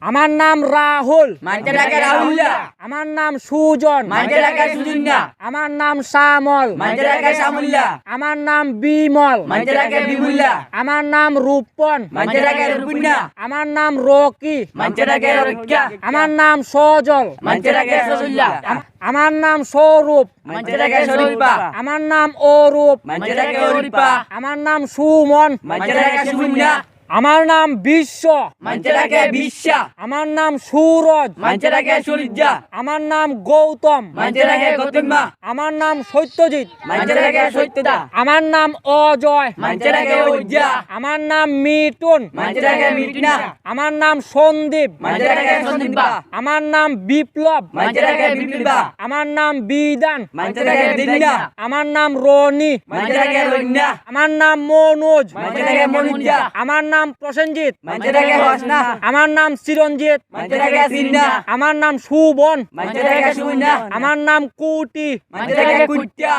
আমার নাম রাহুল, মানুষে ডাকে রাহুল্লা। আমার নাম সুজন, মানুষে ডাকে সুজুন্না। আমার নাম শ্যামল, মানুষে ডাকে শ্যামুল্লা। আমার নাম বিমল, মানুষে ডাকে বিমুল্লা। আমার নাম রূপন, মানুষে ডাকে রুপুন্না। আমার নাম রকি, মানুষে ডাকে রক্ষা। আমার নাম সজল, মানুষে ডাকে সসুল্লা। আমার নাম স্বরূপ, মানুষে ডাকে শরীফা। আমার নাম অরূপ, মানুষে ডাকে অরিপা। আমার নাম সুমন, মানুষে ডাকে সুপুন্না। আমার নাম বিশ্ব, মানুষে ডাকে বিশ্বা। আমার নাম সুরজ, মানুষে ডাকে সূর্যা। আমার নাম গৌতম, মানুষে ডাকে গৌতমা। আমার নাম সত্যজিৎ, মানুষে ডাকে সত্যদা। আমার নাম অজয়, মানুষে ডাকে উজ্জা। আমার নাম মিটুন, মানুষে ডাকে মিটনা। আমার নাম সন্দীপ, মানুষে ডাকে সন্দীপা। আমার নাম বিপ্লব, মানুষে ডাকে বিপ্লবা। আমার নাম বিধান, মানুষে ডাকে দিন্না। আমার নাম রনি, মানুষে ডাকে রন্যা। আমার নাম মনোজ, মানুষে ডাকে মনুজ্জা। আমার নাম প্রসেনজিৎ, মানুষে ডাকে হসনা। আমার নাম চিরঞ্জিত, মানুষে ডাকে সিন্না। আমার নাম সুবন, মানুষে ডাকে সুবন্না। আমার নাম কুটি, মানুষে ডাকে কুট্টা।